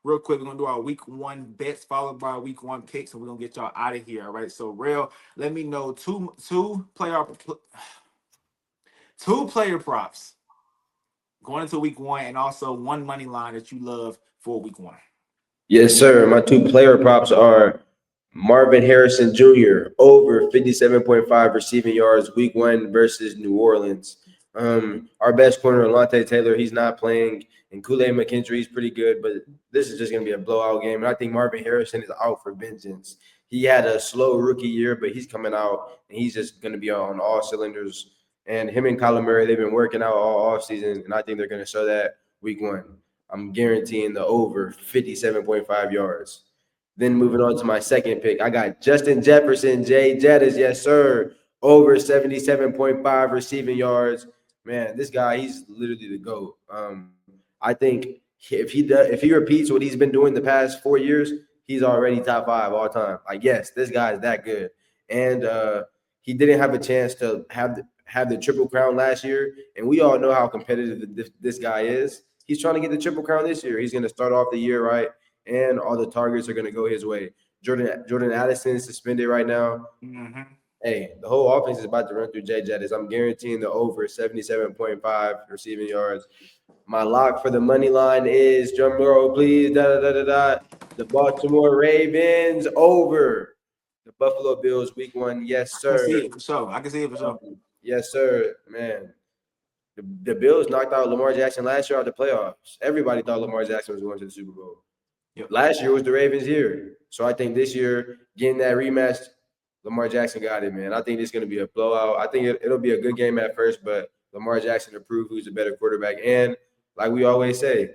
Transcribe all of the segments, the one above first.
real quick, we're gonna do our week one bets followed by week one picks, and we're gonna get y'all out of here. All right. So, Rell, let me know two player props going into week one, and also one money line that you love for week one. Yes, sir. My two player props are Marvin Harrison Jr. over 57.5 receiving yards week one versus New Orleans. Our best corner, Alante Taylor, he's not playing, and Kool-Aid McKinstry, he's pretty good, but this is just going to be a blowout game. And I think Marvin Harrison is out for vengeance. He had a slow rookie year, but he's coming out, and he's just going to be on all cylinders. And him and Kyler Murray, they've been working out all offseason, and I think they're going to show that week one. I'm guaranteeing the over 57.5 yards. Then moving on to my second pick, I got Justin Jefferson, Jay Jettis, yes, sir, over 77.5 receiving yards. Man, this guy, he's literally the GOAT. I think if he repeats what he's been doing the past 4 years, he's already top five all time. Like, yes, this guy is that good. And he didn't have a chance to have the triple crown last year, and we all know how competitive this guy is. He's trying to get the triple crown this year. He's going to start off the year right, and all the targets are going to go his way. Jordan Addison is suspended right now. Mm-hmm. Hey, the whole offense is about to run through Jay Jettis. I'm guaranteeing the over 77.5 receiving yards. My lock for the money line is, drum roll, please, the Baltimore Ravens over the Buffalo Bills week one. Yes, I can sir. see it for sure. I can see it for sure. Yes, sir. Man, the Bills knocked out Lamar Jackson last year out of the playoffs. Everybody thought Lamar Jackson was going to the Super Bowl. Yep. Last year was the Ravens here. So I think this year, getting that rematch, Lamar Jackson got it, man. I think it's going to be a blowout. I think it'll be a good game at first, but Lamar Jackson to prove who's a better quarterback. And like we always say,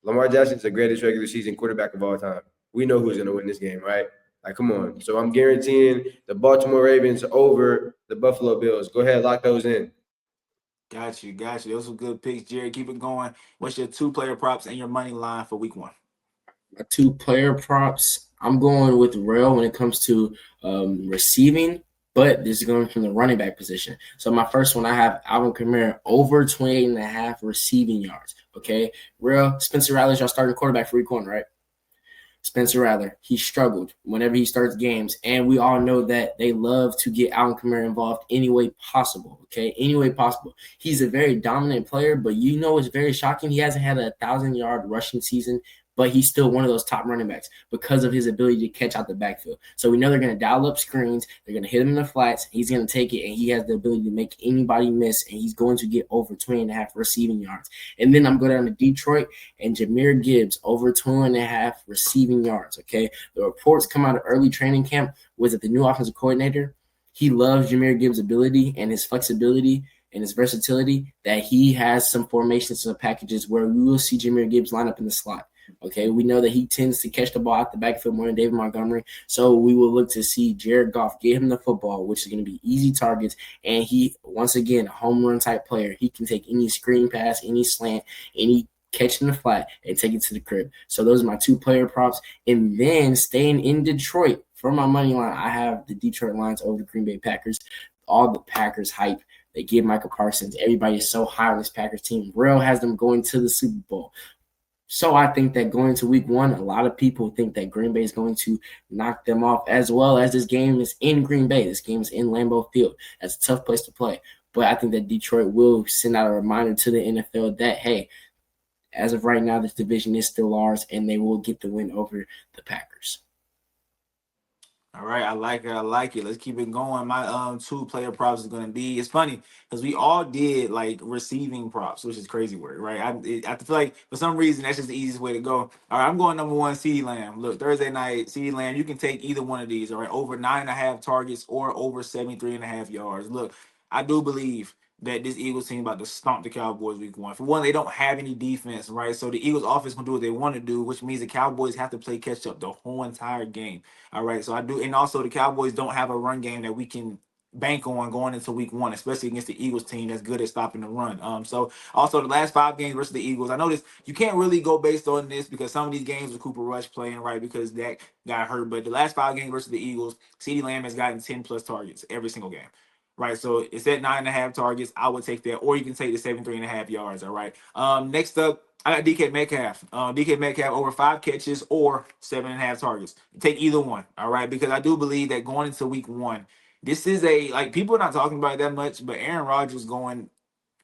Lamar Jackson's the greatest regular season quarterback of all time. We know who's going to win this game, right? Like, come on. So I'm guaranteeing the Baltimore Ravens over the Buffalo Bills. Go ahead, lock those in. Got you, got you. Those were good picks, Jerry. Keep it going. What's your two player props and your money line for week one? My two player props, I'm going with Rell when it comes to receiving, but this is going from the running back position. So my first one, I have Alvin Kamara over 28.5 receiving yards. Okay. Rell, Spencer Rattler's our starting quarterback for week one, right? Spencer Rattler, he struggled whenever he starts games, and we all know that they love to get Alvin Kamara involved any way possible, okay? Any way possible. He's a very dominant player, but you know it's very shocking. He hasn't had a 1,000-yard rushing season, but he's still one of those top running backs because of his ability to catch out the backfield. So we know they're going to dial up screens. They're going to hit him in the flats. He's going to take it, and he has the ability to make anybody miss, and he's going to get over 20.5 receiving yards. And then I'm going down to Detroit and Jahmyr Gibbs over 2.5 receiving yards, okay? The reports come out of early training camp was that the new offensive coordinator, he loves Jahmyr Gibbs' ability and his flexibility and his versatility, that he has some formations and packages where we will see Jahmyr Gibbs line up in the slot. Okay, we know that he tends to catch the ball out the backfield more than David Montgomery. So we will look to see Jared Goff get him the football, which is going to be easy targets. And he, once again, a home run type player. He can take any screen pass, any slant, any catch in the flat and take it to the crib. So those are my two player props. And then staying in Detroit for my money line, I have the Detroit Lions over the Green Bay Packers. All the Packers hype. They give Michael Parsons. Everybody is so high on this Packers team. Rell has them going to the Super Bowl. So I think that going to week one, a lot of people think that Green Bay is going to knock them off, as well as this game is in Green Bay. This game is in Lambeau Field. That's a tough place to play. But I think that Detroit will send out a reminder to the NFL that, hey, as of right now, this division is still ours, and they will get the win over the Packers. All right, I like it. I like it. Let's keep it going. My two player props is gonna be. It's funny because we all did like receiving props, which is crazy work, right? I feel like for some reason that's just the easiest way to go. All right, I'm going number one, CeeDee Lamb. Look, Thursday night, CeeDee Lamb. You can take either one of these. All right, over 9.5 targets or over 73.5 yards. Look, I do believe that this Eagles team about to stomp the Cowboys week one. For one, they don't have any defense, right? So the Eagles offense can do what they want to do, which means the Cowboys have to play catch up the whole entire game. All right, so I do, and also the Cowboys don't have a run game that we can bank on going into week one, especially against the Eagles team that's good at stopping the run. So also the last 5 games versus the Eagles, I know this you can't really go based on this because some of these games with Cooper Rush playing, right, because Dak got hurt. But the last 5 games versus the Eagles, CeeDee Lamb has gotten 10 plus targets every single game. right? So it's at 9.5 targets. I would take that, or you can take the 73.5 yards. All right. Next up, I got DK Metcalf. DK Metcalf over 5 catches or 7.5 targets. Take either one. All right, because I do believe that going into week one, this is a like people are not talking about it that much, but Aaron Rodgers going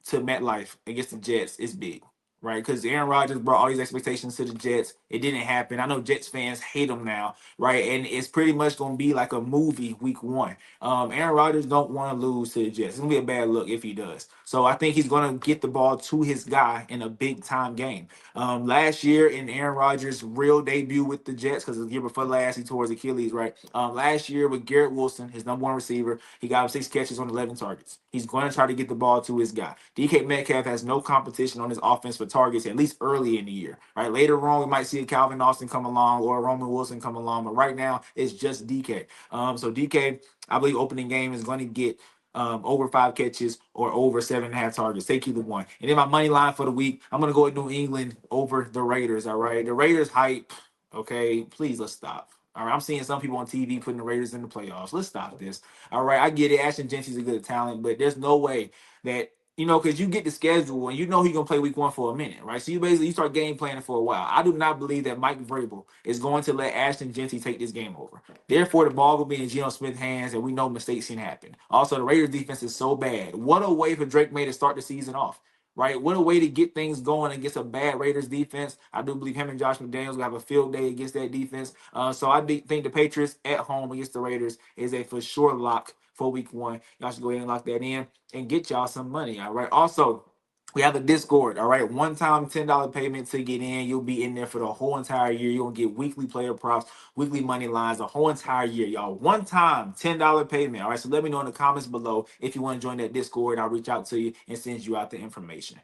to MetLife against the Jets is big, right? Because Aaron Rodgers brought all these expectations to the Jets. It didn't happen. I know Jets fans hate him now, right? And it's pretty much going to be like a movie week one. Aaron Rodgers don't want to lose to the Jets. It's going to be a bad look if he does. So I think he's going to get the ball to his guy in a big time game. Last year in Aaron Rodgers' real debut with the Jets, because the year before last he tore his Achilles, right? Last year with Garrett Wilson, his number one receiver, he got 6 catches on 11 targets. He's going to try to get the ball to his guy. DK Metcalf has no competition on his offense for targets, at least early in the year, right? Later on, we might see a Calvin Austin come along or a Roman Wilson come along, but right now it's just DK. So DK, I believe opening game is going to get over 5 catches or over 7.5 targets. Take either one. And then my money line for the week, I'm gonna go with New England over the Raiders. All right, the Raiders hype. Okay, please let's stop. All right, I'm seeing some people on TV putting the Raiders in the playoffs. Let's stop this. All right, I get it. Ashton Gentry's a good talent, but there's no way that because you get the schedule and you know he's gonna play week one for a minute, right? So you start game planning for a while. I do not believe that Mike Vrabel is going to let Ashton Gentry take this game over. Therefore, the ball will be in Geno Smith's hands, and we know mistakes can happen. Also, the Raiders defense is so bad. What a way for Drake May to start the season off, right? What a way to get things going against a bad Raiders defense. I do believe him and Josh McDaniels will have a field day against that defense. So I think the Patriots at home against the Raiders is a for sure lock for week one. Y'all should go ahead and lock that in and get y'all some money. All right. Also, we have a Discord, all right? One-time $10 payment to get in. You'll be in there for the whole entire year. You're going to get weekly player props, weekly money lines, the whole entire year, y'all. One-time $10 payment, all right? So let me know in the comments below if you want to join that Discord. I'll reach out to you and send you out the information.